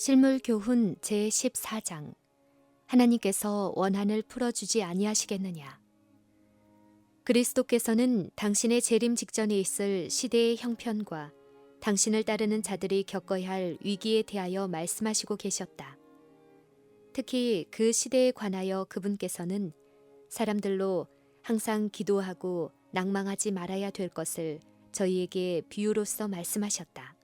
실물교훈 제14장 하나님께서 원한을 풀어주지 아니하시겠느냐. 그리스도께서는 당신의 재림 직전에 있을 시대의 형편과 당신을 따르는 자들이 겪어야 할 위기에 대하여 말씀하시고 계셨다. 특히 그 시대에 관하여 그분께서는 사람들로 항상 기도하고 낭망하지 말아야 될 것을 저희에게 비유로서 말씀하셨다.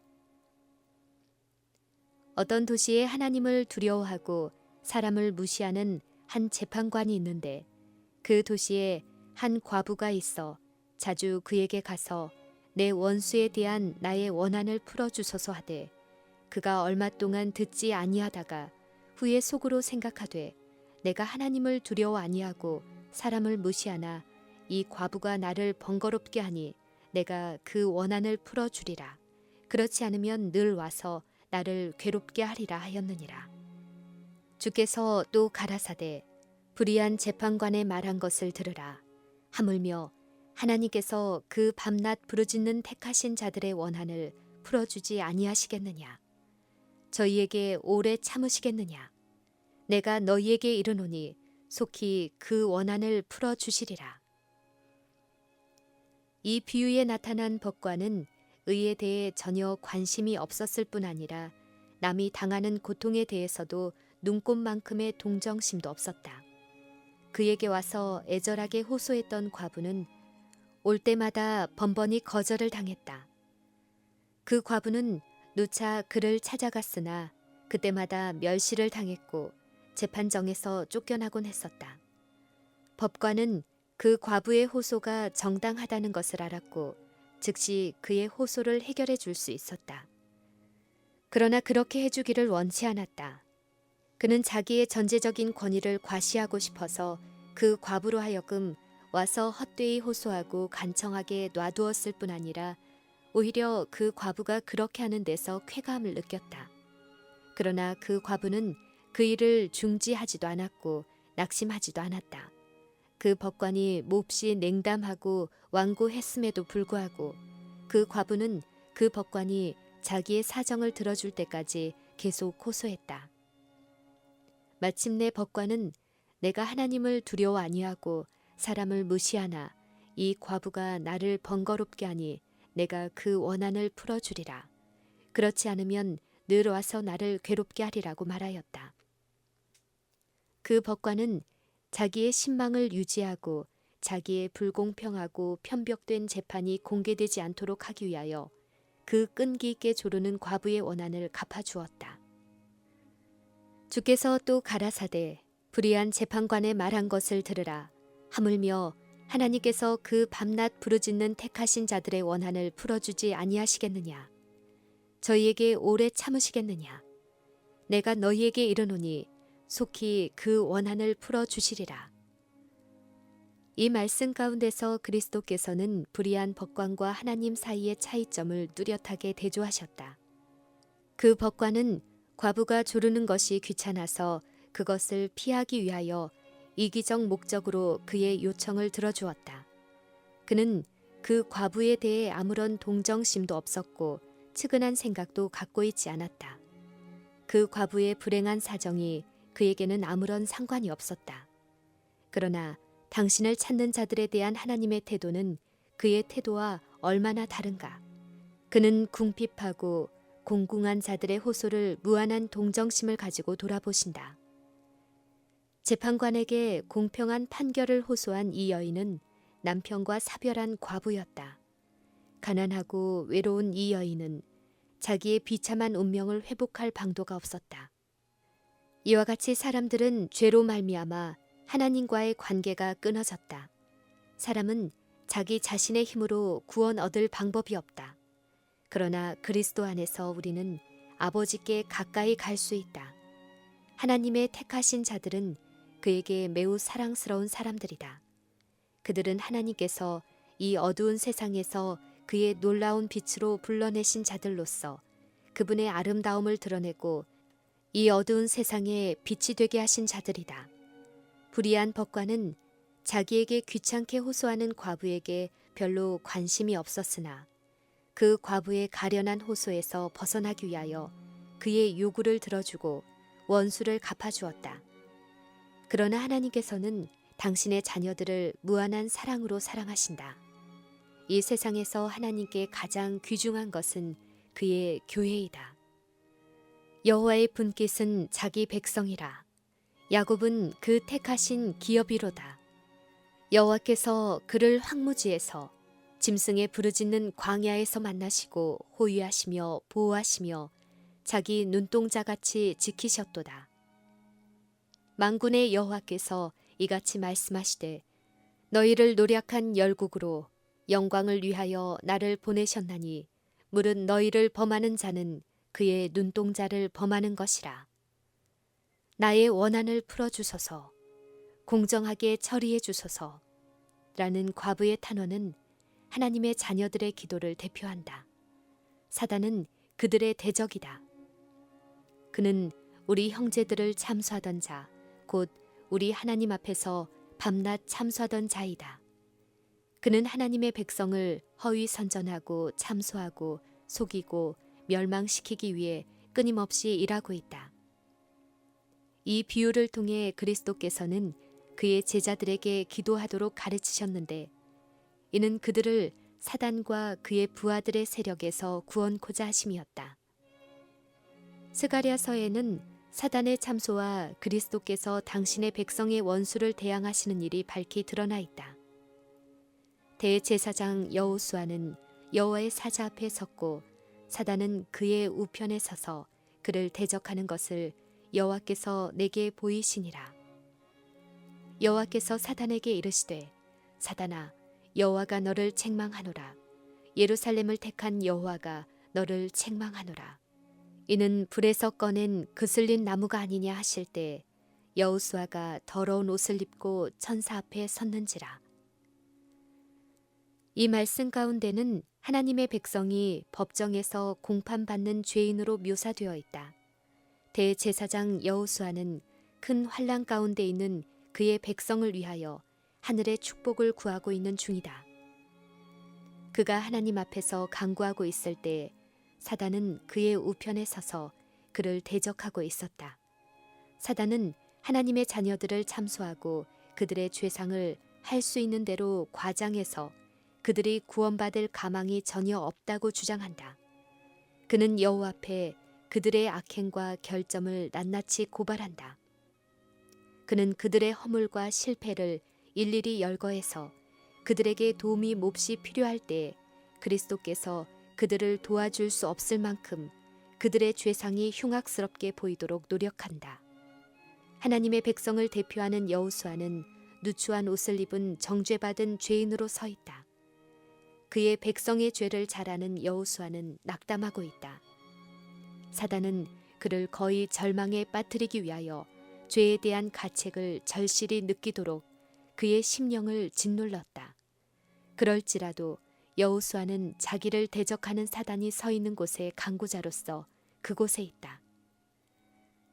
어떤 도시에 하나님을 두려워하고 사람을 무시하는 한 재판관이 있는데 그 도시에 한 과부가 있어 자주 그에게 가서 내 원수에 대한 나의 원한을 풀어주소서 하되 그가 얼마 동안 듣지 아니하다가 후에 속으로 생각하되 내가 하나님을 두려워 아니하고 사람을 무시하나 이 과부가 나를 번거롭게 하니 내가 그 원한을 풀어주리라. 그렇지 않으면 늘 와서 나를 괴롭게 하리라 하였느니라. 주께서 또 가라사대 불의한 재판관의 말한 것을 들으라. 하물며 하나님께서 그 밤낮 부르짖는 택하신 자들의 원한을 풀어주지 아니하시겠느냐. 저희에게 오래 참으시겠느냐. 내가 너희에게 이르노니 속히 그 원한을 풀어주시리라. 이 비유에 나타난 법관은 의에 대해 전혀 관심이 없었을 뿐 아니라 남이 당하는 고통에 대해서도 눈꼽만큼의 동정심도 없었다. 그에게 와서 애절하게 호소했던 과부는 올 때마다 번번이 거절을 당했다. 그 과부는 누차 그를 찾아갔으나 그때마다 멸시를 당했고 재판정에서 쫓겨나곤 했었다. 법관은 그 과부의 호소가 정당하다는 것을 알았고 즉시 그의 호소를 해결해 줄 수 있었다. 그러나 그렇게 해주기를 원치 않았다. 그는 자기의 전제적인 권위를 과시하고 싶어서 그 과부로 하여금 와서 헛되이 호소하고 간청하게 놔두었을 뿐 아니라 오히려 그 과부가 그렇게 하는 데서 쾌감을 느꼈다. 그러나 그 과부는 그 일을 중지하지도 않았고 낙심하지도 않았다. 그 법관이 몹시 냉담하고 완고했음에도 불구하고 그 과부는 그 법관이 자기의 사정을 들어줄 때까지 계속 호소했다. 마침내 법관은 내가 하나님을 두려워 아니하고 사람을 무시하나 이 과부가 나를 번거롭게 하니 내가 그 원한을 풀어주리라. 그렇지 않으면 늘 와서 나를 괴롭게 하리라고 말하였다. 그 법관은 자기의 신망을 유지하고 자기의 불공평하고 편벽된 재판이 공개되지 않도록 하기 위하여 그 끈기 있게 조르는 과부의 원한을 갚아주었다. 주께서 또 가라사대 불의한 재판관의 말한 것을 들으라. 하물며 하나님께서 그 밤낮 부르짖는 택하신 자들의 원한을 풀어주지 아니하시겠느냐. 저희에게 오래 참으시겠느냐. 내가 너희에게 이르노니 속히 그 원한을 풀어주시리라. 이 말씀 가운데서 그리스도께서는 불의한 법관과 하나님 사이의 차이점을 뚜렷하게 대조하셨다. 그 법관은 과부가 조르는 것이 귀찮아서 그것을 피하기 위하여 이기적 목적으로 그의 요청을 들어주었다. 그는 그 과부에 대해 아무런 동정심도 없었고 측은한 생각도 갖고 있지 않았다. 그 과부의 불행한 사정이 그에게는 아무런 상관이 없었다. 그러나 당신을 찾는 자들에 대한 하나님의 태도는 그의 태도와 얼마나 다른가. 그는 궁핍하고 공궁한 자들의 호소를 무한한 동정심을 가지고 돌아보신다. 재판관에게 공평한 판결을 호소한 이 여인은 남편과 사별한 과부였다. 가난하고 외로운 이 여인은 자기의 비참한 운명을 회복할 방도가 없었다. 이와 같이 사람들은 죄로 말미암아 하나님과의 관계가 끊어졌다. 사람은 자기 자신의 힘으로 구원 얻을 방법이 없다. 그러나 그리스도 안에서 우리는 아버지께 가까이 갈 수 있다. 하나님의 택하신 자들은 그에게 매우 사랑스러운 사람들이다. 그들은 하나님께서 이 어두운 세상에서 그의 놀라운 빛으로 불러내신 자들로서 그분의 아름다움을 드러내고 이 어두운 세상에 빛이 되게 하신 자들이다. 불의한 법관은 자기에게 귀찮게 호소하는 과부에게 별로 관심이 없었으나 그 과부의 가련한 호소에서 벗어나기 위하여 그의 요구를 들어주고 원수를 갚아주었다. 그러나 하나님께서는 당신의 자녀들을 무한한 사랑으로 사랑하신다. 이 세상에서 하나님께 가장 귀중한 것은 그의 교회이다. 여호와의 분깃은 자기 백성이라. 야곱은 그 택하신 기업이로다. 여호와께서 그를 황무지에서 짐승의 부르짖는 광야에서 만나시고 호위하시며 보호하시며 자기 눈동자같이 지키셨도다. 만군의 여호와께서 이같이 말씀하시되 너희를 노략한 열국으로 영광을 위하여 나를 보내셨나니 무릇 너희를 범하는 자는 그의 눈동자를 범하는 것이라. 나의 원한을 풀어주소서, 공정하게 처리해 주소서 라는 과부의 탄원은 하나님의 자녀들의 기도를 대표한다. 사단은 그들의 대적이다. 그는 우리 형제들을 참수하던 자, 곧 우리 하나님 앞에서 밤낮 참수하던 자이다. 그는 하나님의 백성을 허위 선전하고 참소하고 속이고 멸망시키기 위해 끊임없이 일하고 있다. 이 비유를 통해 그리스도께서는 그의 제자들에게 기도하도록 가르치셨는데 이는 그들을 사단과 그의 부하들의 세력에서 구원코자 하심이었다. 스가랴서에는 사단의 참소와 그리스도께서 당신의 백성의 원수를 대항하시는 일이 밝히 드러나 있다. 대제사장 여호수아는 여호와의 사자 앞에 섰고 사단은 그의 우편에 서서 그를 대적하는 것을 여호와께서 내게 보이시니라. 여호와께서 사단에게 이르시되 사단아 여호와가 너를 책망하노라. 예루살렘을 택한 여호와가 너를 책망하노라. 이는 불에서 꺼낸 그슬린 나무가 아니냐 하실 때 여호수아가 더러운 옷을 입고 천사 앞에 섰는지라. 이 말씀 가운데는 하나님의 백성이 법정에서 공판받는 죄인으로 묘사되어 있다. 대제사장 여호수아는 큰 환난 가운데 있는 그의 백성을 위하여 하늘의 축복을 구하고 있는 중이다. 그가 하나님 앞에서 간구하고 있을 때 사단은 그의 우편에 서서 그를 대적하고 있었다. 사단은 하나님의 자녀들을 참소하고 그들의 죄상을 할 수 있는 대로 과장해서 그들이 구원받을 가망이 전혀 없다고 주장한다. 그는 여호와 앞에 그들의 악행과 결점을 낱낱이 고발한다. 그는 그들의 허물과 실패를 일일이 열거해서 그들에게 도움이 몹시 필요할 때 그리스도께서 그들을 도와줄 수 없을 만큼 그들의 죄상이 흉악스럽게 보이도록 노력한다. 하나님의 백성을 대표하는 여호수아는 누추한 옷을 입은 정죄받은 죄인으로 서 있다. 그의 백성의 죄를 잘 아는 여호수아는 낙담하고 있다. 사단은 그를 거의 절망에 빠뜨리기 위하여 죄에 대한 가책을 절실히 느끼도록 그의 심령을 짓눌렀다. 그럴지라도 여호수아는 자기를 대적하는 사단이 서 있는 곳의 강구자로서 그곳에 있다.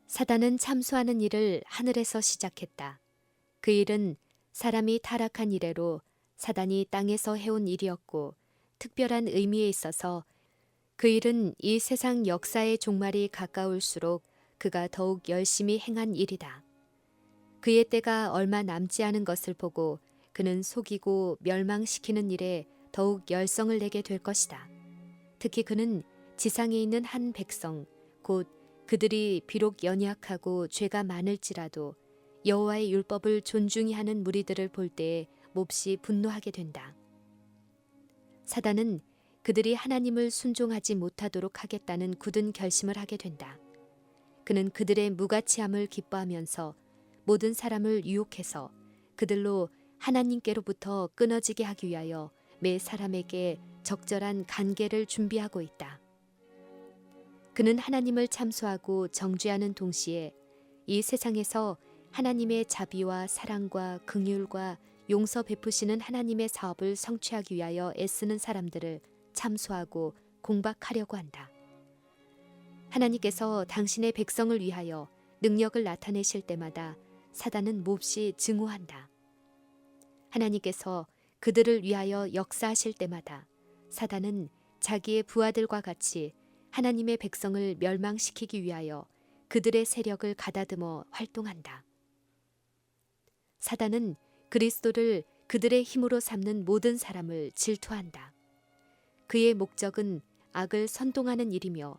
사단은 참소하는 일을 하늘에서 시작했다. 그 일은 사람이 타락한 이래로 사단이 땅에서 해온 일이었고 특별한 의미에 있어서 그 일은 이 세상 역사의 종말이 가까울수록 그가 더욱 열심히 행한 일이다. 그의 때가 얼마 남지 않은 것을 보고 그는 속이고 멸망시키는 일에 더욱 열성을 내게 될 것이다. 특히 그는 지상에 있는 한 백성, 곧 그들이 비록 연약하고 죄가 많을지라도 여호와의 율법을 존중히 하는 무리들을 볼 때에 몹시 분노하게 된다. 사단은 그들이 하나님을 순종하지 못하도록 하겠다는 굳은 결심을 하게 된다. 그는 그들의 무가치함을 기뻐하면서 모든 사람을 유혹해서 그들로 하나님께로부터 끊어지게 하기 위하여 매 사람에게 적절한 관계를 준비하고 있다. 그는 하나님을 참소하고 정죄하는 동시에 이 세상에서 하나님의 자비와 사랑과 긍휼과 용서 베푸시는 하나님의 사업을 성취하기 위하여 애쓰는 사람들을 참소하고 공박하려고 한다. 하나님께서 당신의 백성을 위하여 능력을 나타내실 때마다 사단은 몹시 증오한다. 하나님께서 그들을 위하여 역사하실 때마다 사단은 자기의 부하들과 같이 하나님의 백성을 멸망시키기 위하여 그들의 세력을 가다듬어 활동한다. 사단은 그리스도를 그들의 힘으로 삼는 모든 사람을 질투한다. 그의 목적은 악을 선동하는 일이며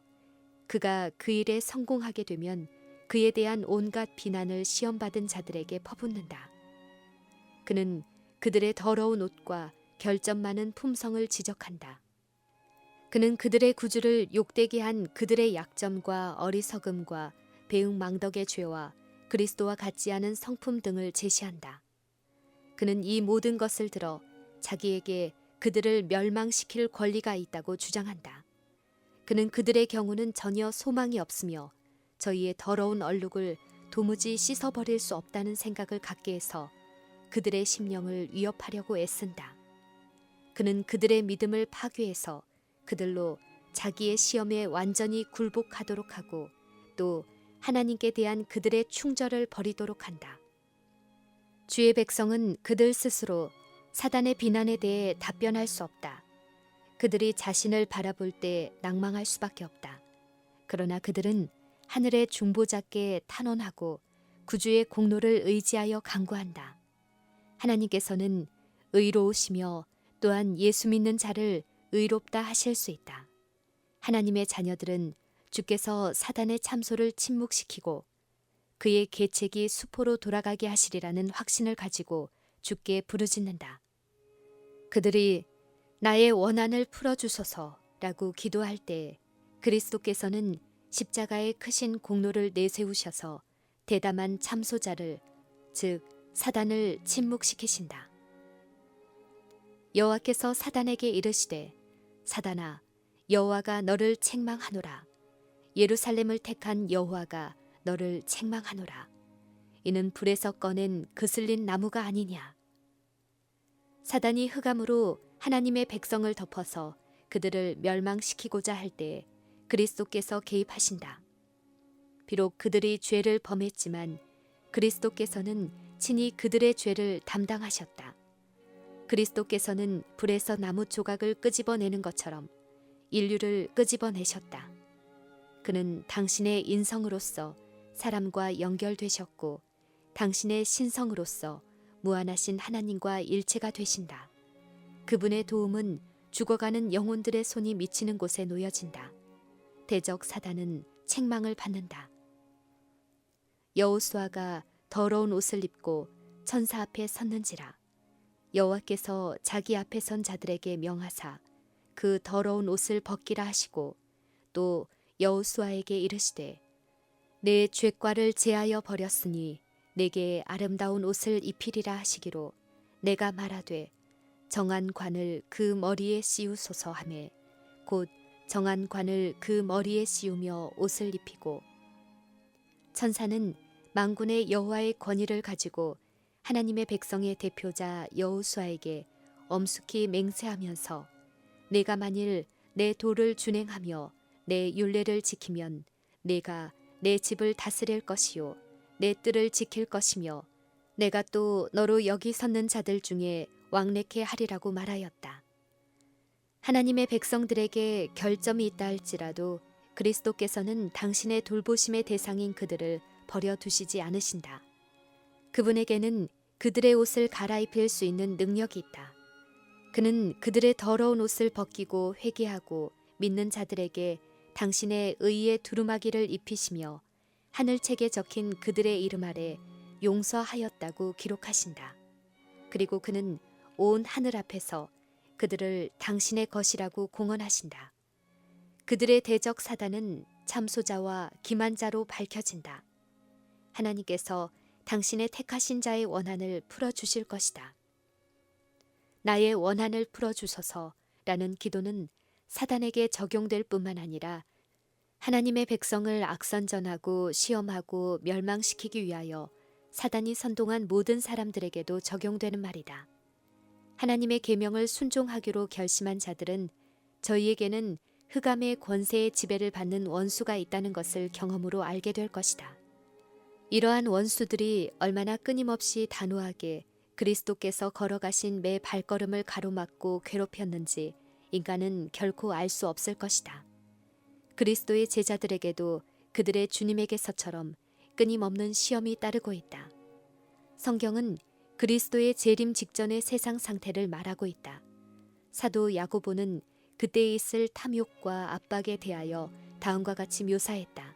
그가 그 일에 성공하게 되면 그에 대한 온갖 비난을 시험받은 자들에게 퍼붓는다. 그는 그들의 더러운 옷과 결점 많은 품성을 지적한다. 그는 그들의 구주를 욕되게 한 그들의 약점과 어리석음과 배은망덕의 죄와 그리스도와 같지 않은 성품 등을 제시한다. 그는 이 모든 것을 들어 자기에게 그들을 멸망시킬 권리가 있다고 주장한다. 그는 그들의 경우는 전혀 소망이 없으며 저희의 더러운 얼룩을 도무지 씻어버릴 수 없다는 생각을 갖게 해서 그들의 심령을 위협하려고 애쓴다. 그는 그들의 믿음을 파괴해서 그들로 자기의 시험에 완전히 굴복하도록 하고 또 하나님께 대한 그들의 충절을 버리도록 한다. 주의 백성은 그들 스스로 사단의 비난에 대해 답변할 수 없다. 그들이 자신을 바라볼 때 낭망할 수밖에 없다. 그러나 그들은 하늘의 중보자께 탄원하고 구주의 공로를 의지하여 간구한다. 하나님께서는 의로우시며 또한 예수 믿는 자를 의롭다 하실 수 있다. 하나님의 자녀들은 주께서 사단의 참소를 침묵시키고 그의 계책이 수포로 돌아가게 하시리라는 확신을 가지고 주께 부르짖는다. 그들이 나의 원한을 풀어주소서라고 기도할 때 그리스도께서는 십자가의 크신 공로를 내세우셔서 대담한 참소자를 즉 사단을 침묵시키신다. 여호와께서 사단에게 이르시되 사단아 여호와가 너를 책망하노라. 예루살렘을 택한 여호와가 너를 책망하노라. 이는 불에서 꺼낸 그슬린 나무가 아니냐. 사단이 흑암으로 하나님의 백성을 덮어서 그들을 멸망시키고자 할 때 그리스도께서 개입하신다. 비록 그들이 죄를 범했지만 그리스도께서는 친히 그들의 죄를 담당하셨다. 그리스도께서는 불에서 나무 조각을 끄집어내는 것처럼 인류를 끄집어내셨다. 그는 당신의 인성으로서 사람과 연결되셨고 당신의 신성으로서 무한하신 하나님과 일체가 되신다. 그분의 도움은 죽어가는 영혼들의 손이 미치는 곳에 놓여진다. 대적 사단은 책망을 받는다. 여호수아가 더러운 옷을 입고 천사 앞에 섰는지라. 여호와께서 자기 앞에 선 자들에게 명하사 그 더러운 옷을 벗기라 하시고 또 여호수아에게 이르시되 내 죄과를 제하여 버렸으니 내게 아름다운 옷을 입히리라 하시기로 내가 말하되 정한 관을 그 머리에 씌우소서 하매 곧 정한 관을 그 머리에 씌우며 옷을 입히고 천사는 만군의 여호와의 권위를 가지고 하나님의 백성의 대표자 여호수아에게 엄숙히 맹세하면서 내가 만일 내 도를 준행하며 내 율례를 지키면 내가 내 집을 다스릴 것이요 내 뜰을 지킬 것이며 내가 또 너로 여기 섰는 자들 중에 왕래케 하리라고 말하였다. 하나님의 백성들에게 결점이 있다 할지라도 그리스도께서는 당신의 돌보심의 대상인 그들을 버려두시지 않으신다. 그분에게는 그들의 옷을 갈아입힐 수 있는 능력이 있다. 그는 그들의 더러운 옷을 벗기고 회개하고 믿는 자들에게 당신의 의의 두루마기를 입히시며 하늘책에 적힌 그들의 이름 아래 용서하였다고 기록하신다. 그리고 그는 온 하늘 앞에서 그들을 당신의 것이라고 공언하신다. 그들의 대적 사단은 참소자와 기만자로 밝혀진다. 하나님께서 당신의 택하신 자의 원한을 풀어주실 것이다. 나의 원한을 풀어주소서라는 기도는 사단에게 적용될 뿐만 아니라 하나님의 백성을 악선전하고 시험하고 멸망시키기 위하여 사단이 선동한 모든 사람들에게도 적용되는 말이다. 하나님의 계명을 순종하기로 결심한 자들은 저희에게는 흑암의 권세의 지배를 받는 원수가 있다는 것을 경험으로 알게 될 것이다. 이러한 원수들이 얼마나 끊임없이 단호하게 그리스도께서 걸어가신 매 발걸음을 가로막고 괴롭혔는지 인간은 결코 알 수 없을 것이다. 그리스도의 제자들에게도 그들의 주님에게서처럼 끊임없는 시험이 따르고 있다. 성경은 그리스도의 재림 직전의 세상 상태를 말하고 있다. 사도 야고보는 그때에 있을 탐욕과 압박에 대하여 다음과 같이 묘사했다.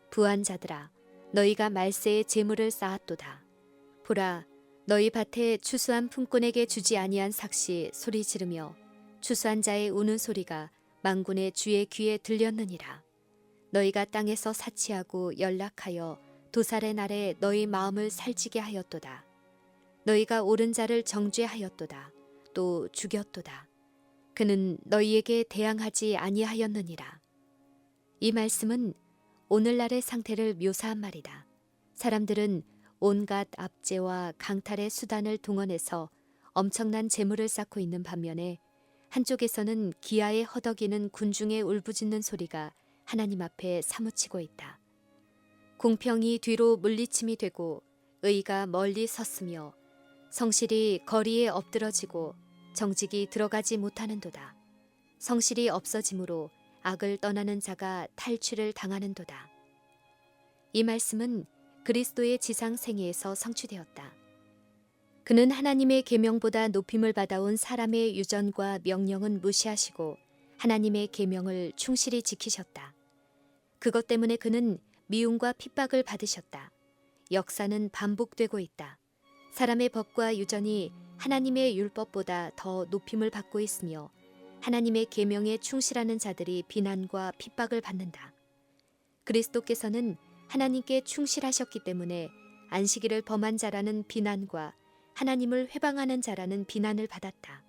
부한 자들아, 너희가 말세에 재물을 쌓았도다. 보라, 너희 밭에 추수한 품꾼에게 주지 아니한 삭시 소리 지르며 추수한 자의 우는 소리가 만군의 주의 귀에 들렸느니라. 너희가 땅에서 사치하고 연락하여 도살의 날에 너희 마음을 살찌게 하였도다. 너희가 옳은 자를 정죄하였도다. 또 죽였도다. 그는 너희에게 대항하지 아니하였느니라. 이 말씀은 오늘날의 상태를 묘사한 말이다. 사람들은 온갖 압제와 강탈의 수단을 동원해서 엄청난 재물을 쌓고 있는 반면에 한쪽에서는 기아에 허덕이는 군중의 울부짖는 소리가 하나님 앞에 사무치고 있다. 공평이 뒤로 물리침이 되고 의가 멀리 섰으며 성실이 거리에 엎드러지고 정직이 들어가지 못하는도다. 성실이 없어지므로 악을 떠나는 자가 탈취를 당하는도다. 이 말씀은 그리스도의 지상 생애에서 성취되었다. 그는 하나님의 계명보다 높임을 받아온 사람의 유전과 명령은 무시하시고 하나님의 계명을 충실히 지키셨다. 그것 때문에 그는 미움과 핍박을 받으셨다. 역사는 반복되고 있다. 사람의 법과 유전이 하나님의 율법보다 더 높임을 받고 있으며 하나님의 계명에 충실하는 자들이 비난과 핍박을 받는다. 그리스도께서는 하나님께 충실하셨기 때문에 안식일을 범한 자라는 비난과 하나님을 회방하는 자라는 비난을 받았다.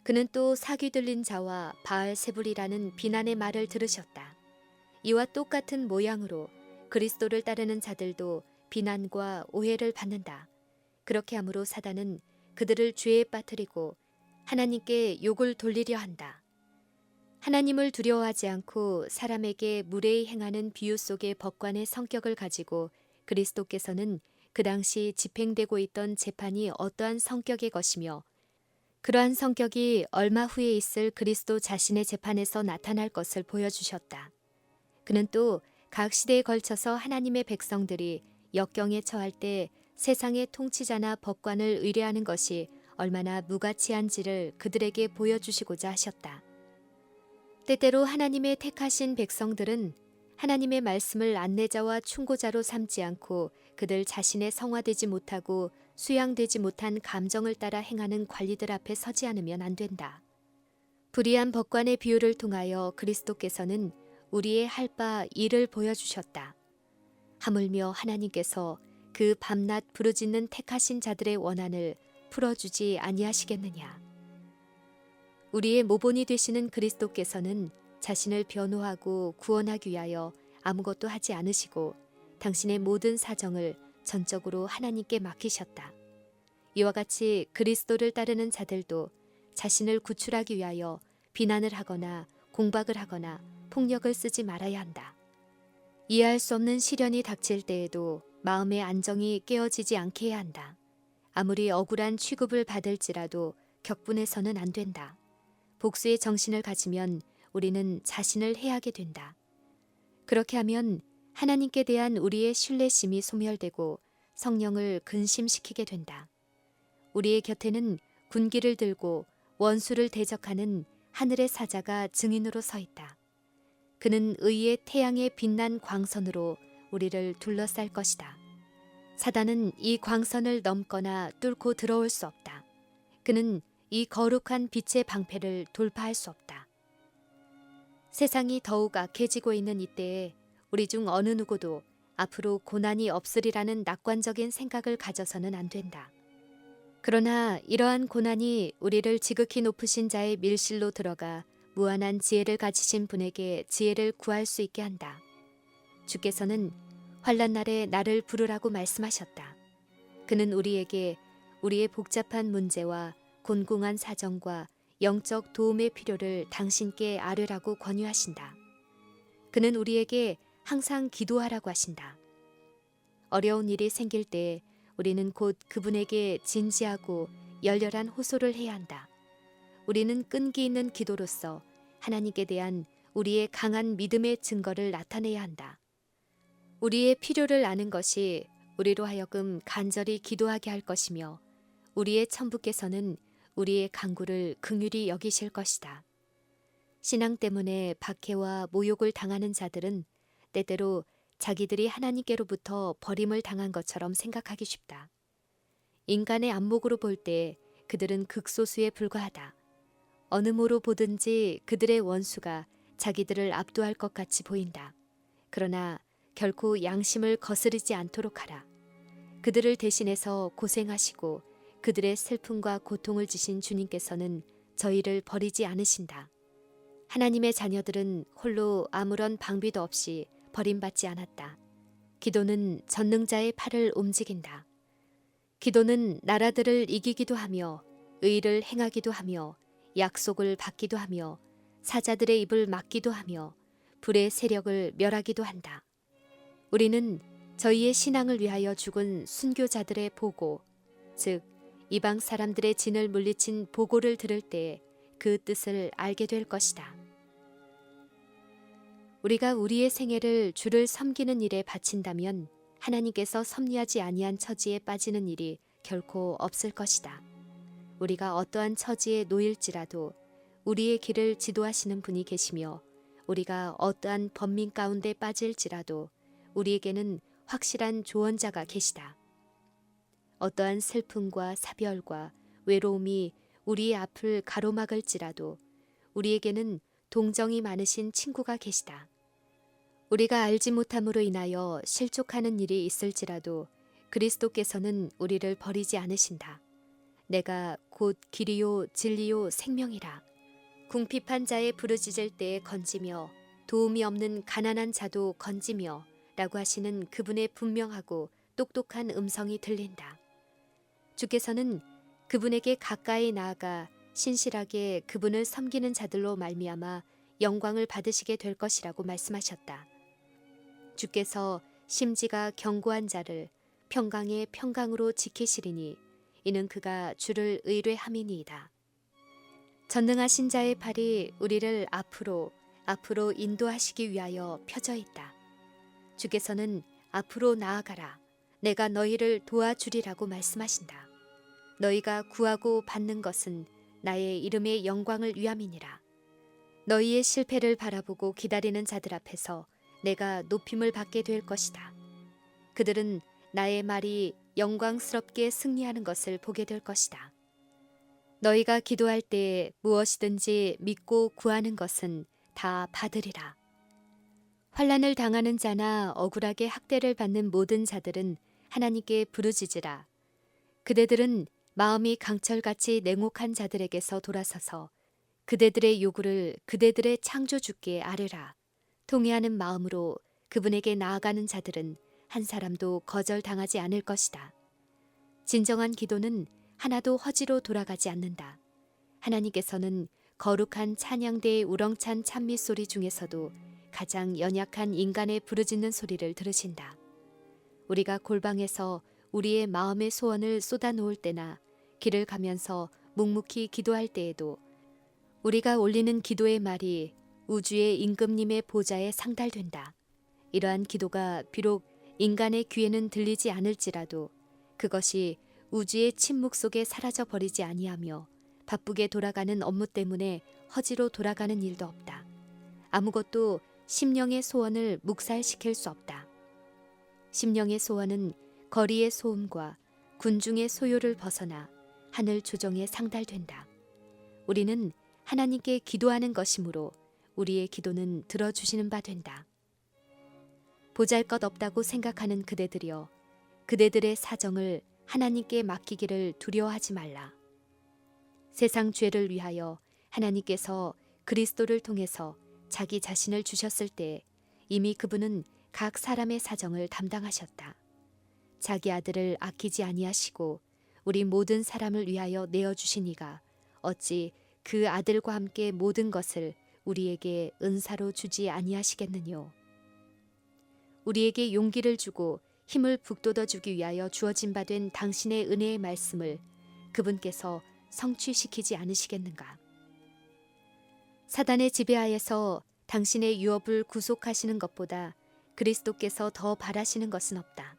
그는 또 사귀 들린 자와 바알세불이라는 비난의 말을 들으셨다. 이와 똑같은 모양으로 그리스도를 따르는 자들도 비난과 오해를 받는다. 그렇게 함으로 사단은 그들을 죄에 빠뜨리고 하나님께 욕을 돌리려 한다. 하나님을 두려워하지 않고 사람에게 무례히 행하는 비유 속의 법관의 성격을 가지고 그리스도께서는 그 당시 집행되고 있던 재판이 어떠한 성격의 것이며 그러한 성격이 얼마 후에 있을 그리스도 자신의 재판에서 나타날 것을 보여주셨다. 그는 또 각 시대에 걸쳐서 하나님의 백성들이 역경에 처할 때 세상의 통치자나 법관을 의뢰하는 것이 얼마나 무가치한지를 그들에게 보여주시고자 하셨다. 때때로 하나님의 택하신 백성들은 하나님의 말씀을 안내자와 충고자로 삼지 않고 그들 자신의 성화되지 못하고 수양되지 못한 감정을 따라 행하는 관리들 앞에 서지 않으면 안 된다. 불의한 법관의 비유를 통하여 그리스도께서는 우리의 할 바 일을 보여주셨다. 하물며 하나님께서 그 밤낮 부르짖는 택하신 자들의 원한을 풀어주지 아니하시겠느냐. 우리의 모본이 되시는 그리스도께서는 자신을 변호하고 구원하기 위하여 아무것도 하지 않으시고 당신의 모든 사정을 전적으로 하나님께 맡기셨다. 이와 같이 그리스도를 따르는 자들도 자신을 구출하기 위하여 비난을 하거나 공박을 하거나 폭력을 쓰지 말아야 한다. 이해할 수 없는 시련이 닥칠 때에도 마음의 안정이 깨어지지 않게 해야 한다. 아무리 억울한 취급을 받을지라도 격분해서는 안 된다. 복수의 정신을 가지면 우리는 자신을 해하게 된다. 그렇게 하면 하나님께 대한 우리의 신뢰심이 소멸되고 성령을 근심시키게 된다. 우리의 곁에는 군기를 들고 원수를 대적하는 하늘의 사자가 증인으로 서 있다. 그는 의의 태양의 빛난 광선으로 우리를 둘러쌀 것이다. 사단은 이 광선을 넘거나 뚫고 들어올 수 없다. 그는 이 거룩한 빛의 방패를 돌파할 수 없다. 세상이 더욱 악해지고 있는 이때에 우리 중 어느 누구도 앞으로 고난이 없으리라는 낙관적인 생각을 가져서는 안 된다. 그러나 이러한 고난이 우리를 지극히 높으신 자의 밀실로 들어가 무한한 지혜를 가지신 분에게 지혜를 구할 수 있게 한다. 주께서는 환난 날에 나를 부르라고 말씀하셨다. 그는 우리에게 우리의 복잡한 문제와 곤궁한 사정과 영적 도움의 필요를 당신께 아뢰라고 권유하신다. 그는 우리에게 항상 기도하라고 하신다. 어려운 일이 생길 때 우리는 곧 그분에게 진지하고 열렬한 호소를 해야 한다. 우리는 끈기 있는 기도로서 하나님께 대한 우리의 강한 믿음의 증거를 나타내야 한다. 우리의 필요를 아는 것이 우리로 하여금 간절히 기도하게 할 것이며 우리의 천부께서는 우리의 간구를 긍휼히 여기실 것이다. 신앙 때문에 박해와 모욕을 당하는 자들은 때때로 자기들이 하나님께로부터 버림을 당한 것처럼 생각하기 쉽다. 인간의 안목으로 볼 때 그들은 극소수에 불과하다. 어느 모로 보든지 그들의 원수가 자기들을 압도할 것 같이 보인다. 그러나 결코 양심을 거스르지 않도록 하라. 그들을 대신해서 고생하시고 그들의 슬픔과 고통을 지신 주님께서는 저희를 버리지 않으신다. 하나님의 자녀들은 홀로 아무런 방비도 없이 버림받지 않았다. 기도는 전능자의 팔을 움직인다. 기도는 나라들을 이기기도 하며 의를 행하기도 하며 약속을 받기도 하며 사자들의 입을 막기도 하며 불의 세력을 멸하기도 한다. 우리는 저희의 신앙을 위하여 죽은 순교자들의 보고, 즉 이방 사람들의 진을 물리친 보고를 들을 때 그 뜻을 알게 될 것이다. 우리가 우리의 생애를 주를 섬기는 일에 바친다면 하나님께서 섭리하지 아니한 처지에 빠지는 일이 결코 없을 것이다. 우리가 어떠한 처지에 놓일지라도 우리의 길을 지도하시는 분이 계시며 우리가 어떠한 번민 가운데 빠질지라도 우리에게는 확실한 조언자가 계시다. 어떠한 슬픔과 사별과 외로움이 우리의 앞을 가로막을지라도 우리에게는 동정이 많으신 친구가 계시다. 우리가 알지 못함으로 인하여 실족하는 일이 있을지라도 그리스도께서는 우리를 버리지 않으신다. 내가 곧 길이요 진리요 생명이라. 궁핍한 자의 부르짖을 때에 건지며 도움이 없는 가난한 자도 건지며 라고 하시는 그분의 분명하고 똑똑한 음성이 들린다. 주께서는 그분에게 가까이 나아가 신실하게 그분을 섬기는 자들로 말미암아 영광을 받으시게 될 것이라고 말씀하셨다. 주께서 심지가 견고한 자를 평강의 평강으로 지키시리니 이는 그가 주를 의뢰함이니이다. 전능하신 자의 팔이 우리를 앞으로 인도하시기 위하여 펴져 있다. 주께서는 앞으로 나아가라. 내가 너희를 도와주리라고 말씀하신다. 너희가 구하고 받는 것은 나의 이름의 영광을 위함이니라. 너희의 실패를 바라보고 기다리는 자들 앞에서 내가 높임을 받게 될 것이다. 그들은 나의 말이 영광스럽게 승리하는 것을 보게 될 것이다. 너희가 기도할 때에 무엇이든지 믿고 구하는 것은 다 받으리라. 환난을 당하는 자나 억울하게 학대를 받는 모든 자들은 하나님께 부르짖으라. 그대들은 마음이 강철같이 냉혹한 자들에게서 돌아서서 그대들의 요구를 그대들의 창조주께 아뢰라. 통회하는 마음으로 그분에게 나아가는 자들은 한 사람도 거절당하지 않을 것이다. 진정한 기도는 하나도 허지로 돌아가지 않는다. 하나님께서는 거룩한 찬양대의 우렁찬 찬미 소리 중에서도 가장 연약한 인간의 부르짖는 소리를 들으신다. 우리가 골방에서 우리의 마음의 소원을 쏟아놓을 때나 길을 가면서 묵묵히 기도할 때에도 우리가 올리는 기도의 말이 우주의 임금님의 보좌에 상달된다. 이러한 기도가 비록 인간의 귀에는 들리지 않을지라도 그것이 우주의 침묵 속에 사라져 버리지 아니하며 바쁘게 돌아가는 업무 때문에 허지로 돌아가는 일도 없다. 아무것도 심령의 소원을 묵살시킬 수 없다. 심령의 소원은 거리의 소음과 군중의 소요를 벗어나 하늘 조정에 상달된다. 우리는 하나님께 기도하는 것이므로 우리의 기도는 들어주시는 바 된다. 보잘것없다고 생각하는 그대들이여, 그대들의 사정을 하나님께 맡기기를 두려워하지 말라. 세상 죄를 위하여 하나님께서 그리스도를 통해서 자기 자신을 주셨을 때 이미 그분은 각 사람의 사정을 담당하셨다. 자기 아들을 아끼지 아니하시고 우리 모든 사람을 위하여 내어주신 이가 어찌 그 아들과 함께 모든 것을 우리에게 은사로 주지 아니하시겠느뇨. 우리에게 용기를 주고 힘을 북돋워 주기 위하여 주어진 바 된 당신의 은혜의 말씀을 그분께서 성취시키지 않으시겠는가. 사단의 지배하에서 당신의 유업을 구속하시는 것보다 그리스도께서 더 바라시는 것은 없다.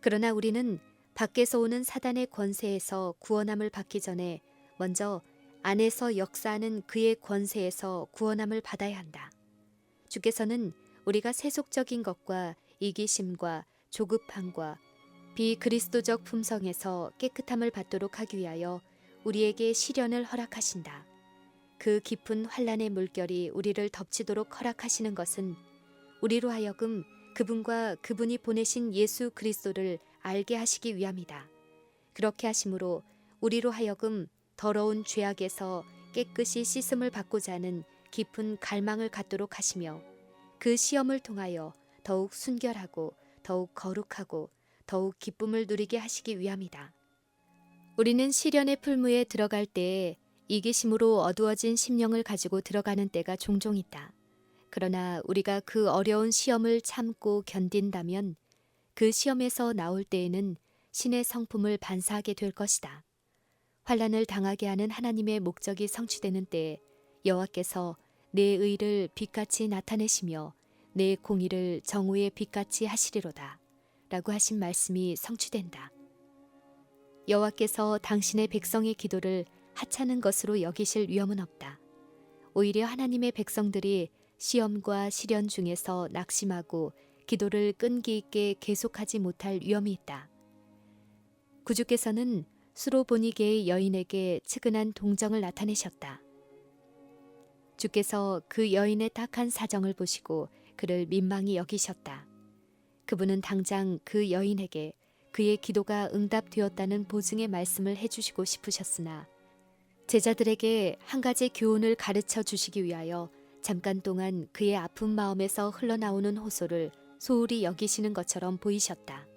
그러나 우리는 밖에서 오는 사단의 권세에서 구원함을 받기 전에 먼저 안에서 역사하는 그의 권세에서 구원함을 받아야 한다. 주께서는 우리가 세속적인 것과 이기심과 조급함과 비그리스도적 품성에서 깨끗함을 받도록 하기 위하여 우리에게 시련을 허락하신다. 그 깊은 환난의 물결이 우리를 덮치도록 허락하시는 것은 우리로 하여금 그분과 그분이 보내신 예수 그리스도를 알게 하시기 위함이다. 그렇게 하심으로 우리로 하여금 더러운 죄악에서 깨끗이 씻음을 받고자 하는 깊은 갈망을 갖도록 하시며 그 시험을 통하여 더욱 순결하고 더욱 거룩하고 더욱 기쁨을 누리게 하시기 위함이다. 우리는 시련의 풀무에 들어갈 때에 이기심으로 어두워진 심령을 가지고 들어가는 때가 종종 있다. 그러나 우리가 그 어려운 시험을 참고 견딘다면 그 시험에서 나올 때에는 신의 성품을 반사하게 될 것이다. 환난을 당하게 하는 하나님의 목적이 성취되는 때에 여호와께서 내 의를 빛같이 나타내시며 내 공의를 정오의 빛같이 하시리로다 라고 하신 말씀이 성취된다. 여호와께서 당신의 백성의 기도를 하찮은 것으로 여기실 위험은 없다. 오히려 하나님의 백성들이 시험과 시련 중에서 낙심하고 기도를 끈기 있게 계속하지 못할 위험이 있다. 구주께서는 수로보니게의 여인에게 측은한 동정을 나타내셨다. 주께서 그 여인의 딱한 사정을 보시고 그를 민망히 여기셨다. 그분은 당장 그 여인에게 그의 기도가 응답되었다는 보증의 말씀을 해주시고 싶으셨으나 제자들에게 한 가지 교훈을 가르쳐 주시기 위하여 잠깐 동안 그의 아픈 마음에서 흘러나오는 호소를 소홀히 여기시는 것처럼 보이셨다.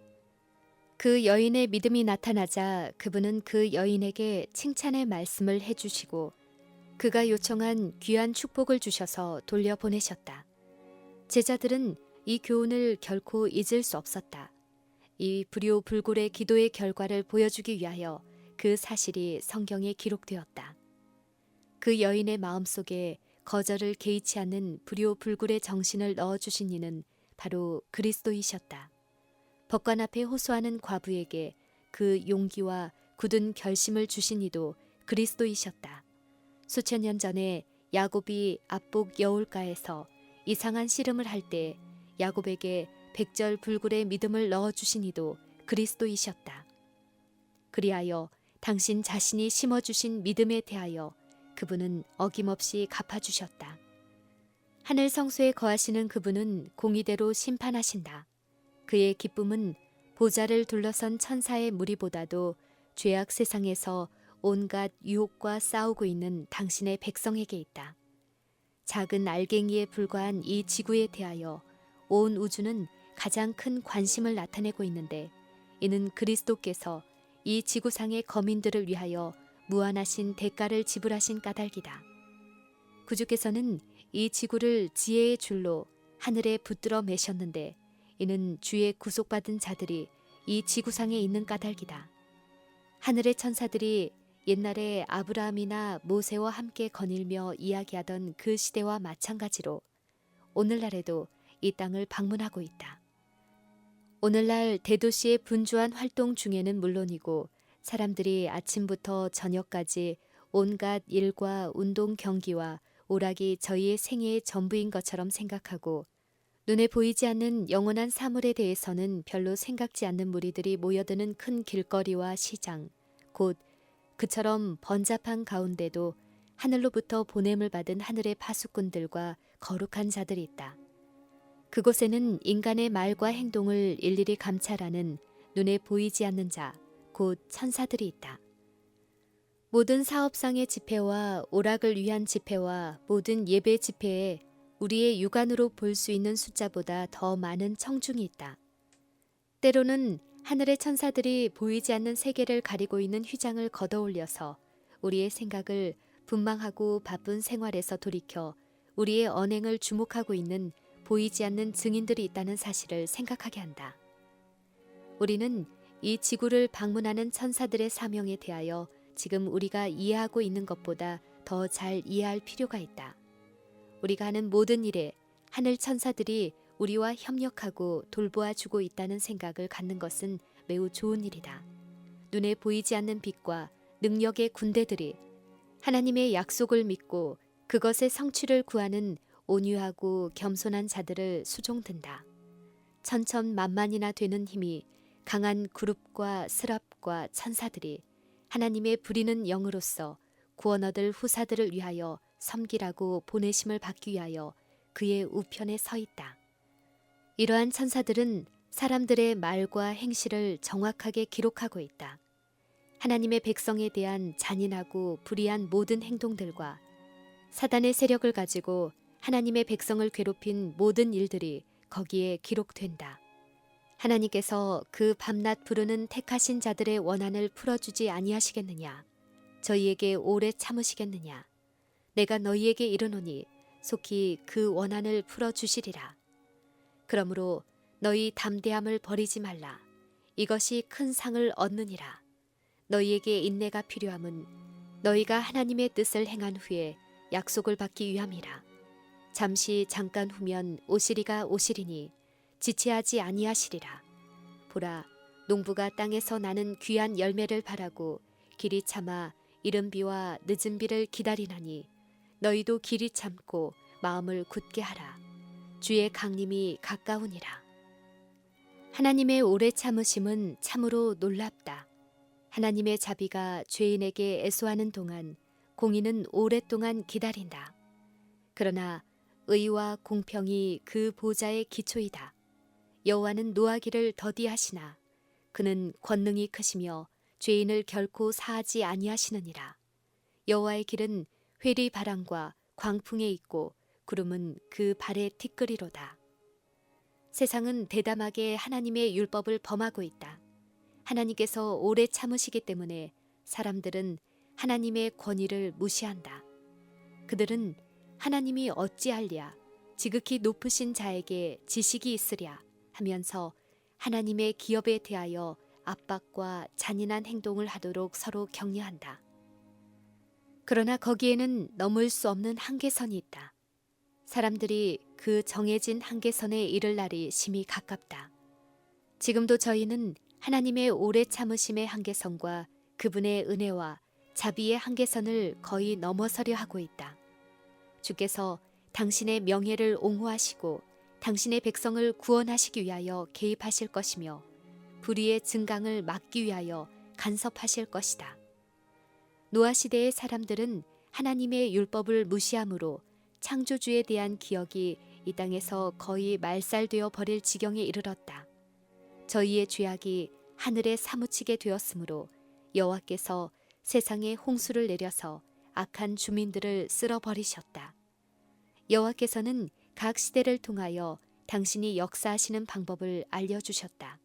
그 여인의 믿음이 나타나자 그분은 그 여인에게 칭찬의 말씀을 해주시고 그가 요청한 귀한 축복을 주셔서 돌려보내셨다. 제자들은 이 교훈을 결코 잊을 수 없었다. 이 불효불굴의 기도의 결과를 보여주기 위하여 그 사실이 성경에 기록되었다. 그 여인의 마음속에 거절을 개의치 않는 불효불굴의 정신을 넣어주신 이는 바로 그리스도이셨다. 법관 앞에 호소하는 과부에게 그 용기와 굳은 결심을 주신 이도 그리스도이셨다. 수천 년 전에 야곱이 압복 여울가에서 이상한 씨름을 할 때 야곱에게 백절불굴의 믿음을 넣어주신 이도 그리스도이셨다. 그리하여 당신 자신이 심어주신 믿음에 대하여 그분은 어김없이 갚아주셨다. 하늘 성소에 거하시는 그분은 공의대로 심판하신다. 그의 기쁨은 보좌를 둘러선 천사의 무리보다도 죄악 세상에서 온갖 유혹과 싸우고 있는 당신의 백성에게 있다. 작은 알갱이에 불과한 이 지구에 대하여 온 우주는 가장 큰 관심을 나타내고 있는데 이는 그리스도께서 이 지구상의 거민들을 위하여 무한하신 대가를 지불하신 까닭이다. 구주께서는 이 지구를 지혜의 줄로 하늘에 붙들어 매셨는데 이는 주의 구속받은 자들이 이 지구상에 있는 까닭이다. 하늘의 천사들이 옛날에 아브라함이나 모세와 함께 거닐며 이야기하던 그 시대와 마찬가지로 오늘날에도 이 땅을 방문하고 있다. 오늘날 대도시의 분주한 활동 중에는 물론이고 사람들이 아침부터 저녁까지 온갖 일과 운동 경기와 오락이 저희의 생애의 전부인 것처럼 생각하고 눈에 보이지 않는 영원한 사물에 대해서는 별로 생각지 않는 무리들이 모여드는 큰 길거리와 시장, 곧 그처럼 번잡한 가운데도 하늘로부터 보냄을 받은 하늘의 파수꾼들과 거룩한 자들이 있다. 그곳에는 인간의 말과 행동을 일일이 감찰하는 눈에 보이지 않는 자, 곧 천사들이 있다. 모든 사업상의 집회와 오락을 위한 집회와 모든 예배 집회에 우리의 육안으로 볼 수 있는 숫자보다 더 많은 청중이 있다. 때로는 하늘의 천사들이 보이지 않는 세계를 가리고 있는 휘장을 걷어올려서 우리의 생각을 분망하고 바쁜 생활에서 돌이켜 우리의 언행을 주목하고 있는 보이지 않는 증인들이 있다는 사실을 생각하게 한다. 우리는 이 지구를 방문하는 천사들의 사명에 대하여 지금 우리가 이해하고 있는 것보다 더 잘 이해할 필요가 있다. 우리가 하는 모든 일에 하늘 천사들이 우리와 협력하고 돌보아 주고 있다는 생각을 갖는 것은 매우 좋은 일이다. 눈에 보이지 않는 빛과 능력의 군대들이 하나님의 약속을 믿고 그것의 성취를 구하는 온유하고 겸손한 자들을 수종든다. 천천만만이나 되는 힘이 강한 그룹과 스랍과 천사들이 하나님의 부리는 영으로서 구원 얻을 후사들을 위하여 섬기라고 보내심을 받기 위하여 그의 우편에 서 있다. 이러한 천사들은 사람들의 말과 행실을 정확하게 기록하고 있다. 하나님의 백성에 대한 잔인하고 불의한 모든 행동들과 사단의 세력을 가지고 하나님의 백성을 괴롭힌 모든 일들이 거기에 기록된다. 하나님께서 그 밤낮 부르는 택하신 자들의 원한을 풀어주지 아니하시겠느냐? 저희에게 오래 참으시겠느냐? 내가 너희에게 이르노니 속히 그 원한을 풀어주시리라. 그러므로 너희 담대함을 버리지 말라. 이것이 큰 상을 얻느니라. 너희에게 인내가 필요함은 너희가 하나님의 뜻을 행한 후에 약속을 받기 위함이라. 잠시 잠깐 후면 오시리가 오시리니 지체하지 아니하시리라. 보라, 농부가 땅에서 나는 귀한 열매를 바라고 길이 참아 이른 비와 늦은 비를 기다리나니 너희도 길이 참고 마음을 굳게 하라. 주의 강림이 가까우니라. 하나님의 오래 참으심은 참으로 놀랍다. 하나님의 자비가 죄인에게 애소하는 동안 공의는 오랫동안 기다린다. 그러나 의와 공평이 그 보좌의 기초이다. 여호와는 노하기를 더디하시나 그는 권능이 크시며 죄인을 결코 사하지 아니하시느니라. 여호와의 길은 회리 바람과 광풍에 있고 구름은 그 발의 티끌이로다. 세상은 대담하게 하나님의 율법을 범하고 있다. 하나님께서 오래 참으시기 때문에 사람들은 하나님의 권위를 무시한다. 그들은 하나님이 어찌할랴 지극히 높으신 자에게 지식이 있으랴 하면서 하나님의 기업에 대하여 압박과 잔인한 행동을 하도록 서로 격려한다. 그러나 거기에는 넘을 수 없는 한계선이 있다. 사람들이 그 정해진 한계선에 이를 날이 심히 가깝다. 지금도 저희는 하나님의 오래 참으심의 한계선과 그분의 은혜와 자비의 한계선을 거의 넘어서려 하고 있다. 주께서 당신의 명예를 옹호하시고 당신의 백성을 구원하시기 위하여 개입하실 것이며 불의의 증강을 막기 위하여 간섭하실 것이다. 노아 시대의 사람들은 하나님의 율법을 무시함으로 창조주에 대한 기억이 이 땅에서 거의 말살되어 버릴 지경에 이르렀다. 저희의 죄악이 하늘에 사무치게 되었으므로 여호와께서 세상에 홍수를 내려서 악한 주민들을 쓸어버리셨다. 여호와께서는 각 시대를 통하여 당신이 역사하시는 방법을 알려주셨다.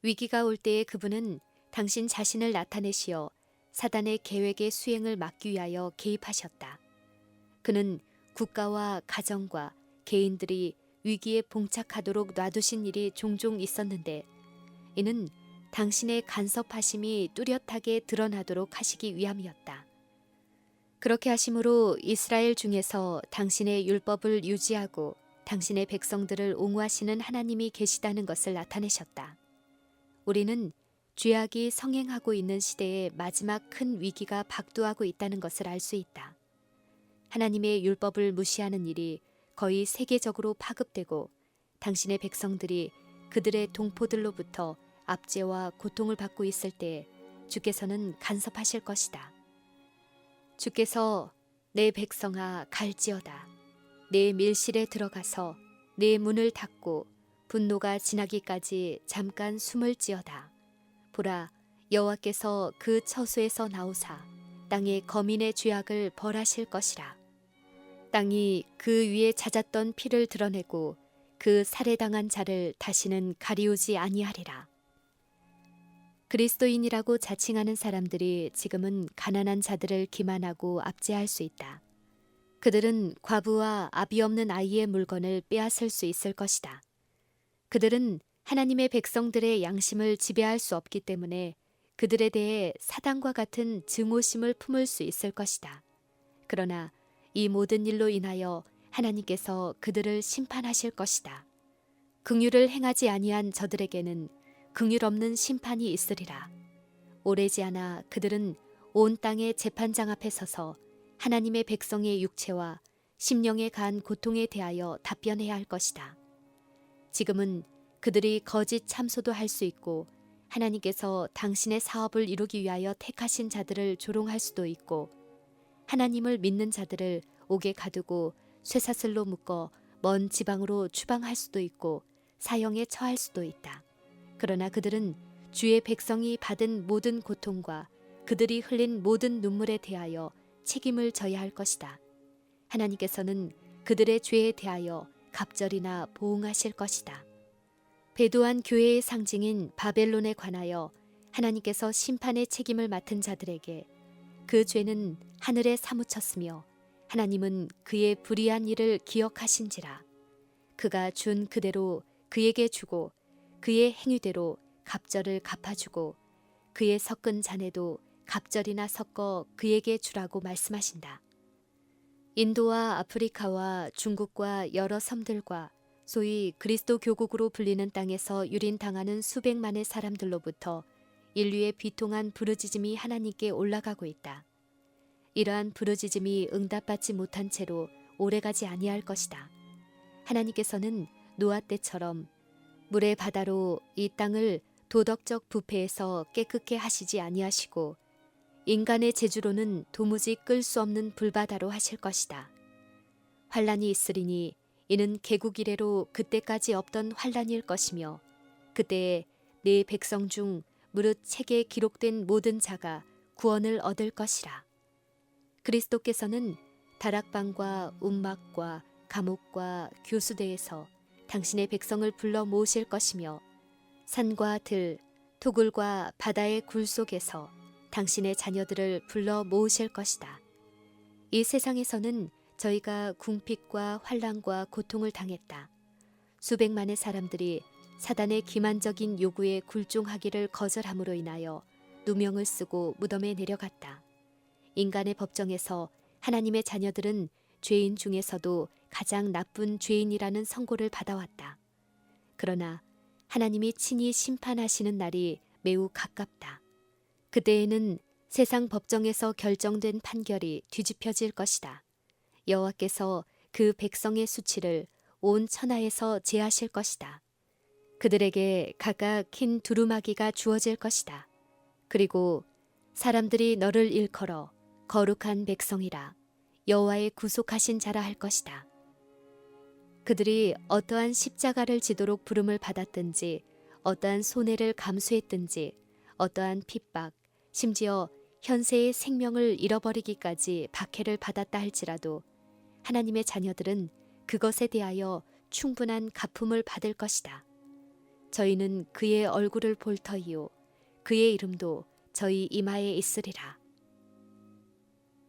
위기가 올 때에 그분은 당신 자신을 나타내시어 사단의 계획의 수행을 막기 위하여 개입하셨다. 그는 국가와 가정과 개인들이 위기에 봉착하도록 놔두신 일이 종종 있었는데 이는 당신의 간섭하심이 뚜렷하게 드러나도록 하시기 위함이었다. 그렇게 하심으로 이스라엘 중에서 당신의 율법을 유지하고 당신의 백성들을 옹호하시는 하나님이 계시다는 것을 나타내셨다. 우리는 죄악이 성행하고 있는 시대에 마지막 큰 위기가 박두하고 있다는 것을 알 수 있다. 하나님의 율법을 무시하는 일이 거의 세계적으로 파급되고 당신의 백성들이 그들의 동포들로부터 압제와 고통을 받고 있을 때 주께서는 간섭하실 것이다. 주께서 내 백성아 갈지어다. 내 밀실에 들어가서 내 문을 닫고 분노가 지나기까지 잠깐 숨을 지어다. 보라, 여호와께서 그 처소에서 나오사 땅의 거민의 죄악을 벌하실 것이라. 땅이 그 위에 잦았던 피를 드러내고 그 살해당한 자를 다시는 가리우지 아니하리라. 그리스도인이라고 자칭하는 사람들이 지금은 가난한 자들을 기만하고 압제할 수 있다. 그들은 과부와 아비 없는 아이의 물건을 빼앗을 수 있을 것이다. 그들은 하나님의 백성들의 양심을 지배할 수 없기 때문에 그들에 대해 사단과 같은 증오심을 품을 수 있을 것이다. 그러나 이 모든 일로 인하여 하나님께서 그들을 심판하실 것이다. 긍휼을 행하지 아니한 저들에게는 긍휼 없는 심판이 있으리라. 오래지 않아 그들은 온 땅의 재판장 앞에 서서 하나님의 백성의 육체와 심령에 가한 고통에 대하여 답변해야 할 것이다. 지금은 그들이 거짓 참소도 할 수 있고 하나님께서 당신의 사업을 이루기 위하여 택하신 자들을 조롱할 수도 있고 하나님을 믿는 자들을 옥에 가두고 쇠사슬로 묶어 먼 지방으로 추방할 수도 있고 사형에 처할 수도 있다. 그러나 그들은 주의 백성이 받은 모든 고통과 그들이 흘린 모든 눈물에 대하여 책임을 져야 할 것이다. 하나님께서는 그들의 죄에 대하여 갑절이나 보응하실 것이다. 배도한 교회의 상징인 바벨론에 관하여 하나님께서 심판의 책임을 맡은 자들에게 그 죄는 하늘에 사무쳤으며 하나님은 그의 불의한 일을 기억하신지라. 그가 준 그대로 그에게 주고 그의 행위대로 갑절을 갚아주고 그의 섞은 잔에도 갑절이나 섞어 그에게 주라고 말씀하신다. 인도와 아프리카와 중국과 여러 섬들과 소위 그리스도 교국으로 불리는 땅에서 유린당하는 수백만의 사람들로부터 인류의 비통한 부르짖음이 하나님께 올라가고 있다. 이러한 부르짖음이 응답받지 못한 채로 오래가지 아니할 것이다. 하나님께서는 노아 때처럼 물의 바다로 이 땅을 도덕적 부패에서 깨끗게 하시지 아니하시고 인간의 재주로는 도무지 끌 수 없는 불바다로 하실 것이다. 환란이 있으리니 이는 개국 이래로 그때까지 없던 환란일 것이며 그때에 네 백성 중 무릇 책에 기록된 모든 자가 구원을 얻을 것이라. 그리스도께서는 다락방과 움막과 감옥과 교수대에서 당신의 백성을 불러 모으실 것이며 산과 들, 토굴과 바다의 굴 속에서 당신의 자녀들을 불러 모으실 것이다. 이 세상에서는 저희가 궁핍과 환난과 고통을 당했다. 수백만의 사람들이 사단의 기만적인 요구에 굴종하기를 거절함으로 인하여 누명을 쓰고 무덤에 내려갔다. 인간의 법정에서 하나님의 자녀들은 죄인 중에서도 가장 나쁜 죄인이라는 선고를 받아왔다. 그러나 하나님이 친히 심판하시는 날이 매우 가깝다. 그때에는 세상 법정에서 결정된 판결이 뒤집혀질 것이다. 여호와께서 그 백성의 수치를 온 천하에서 제하실 것이다. 그들에게 각각 흰 두루마기가 주어질 것이다. 그리고 사람들이 너를 일컬어 거룩한 백성이라 여호와의 구속하신 자라 할 것이다. 그들이 어떠한 십자가를 지도록 부름을 받았든지 어떠한 손해를 감수했든지 어떠한 핍박, 심지어 현세의 생명을 잃어버리기까지 박해를 받았다 할지라도 하나님의 자녀들은 그것에 대하여 충분한 갚음을 받을 것이다. 저희는 그의 얼굴을 볼 터이요 그의 이름도 저희 이마에 있으리라.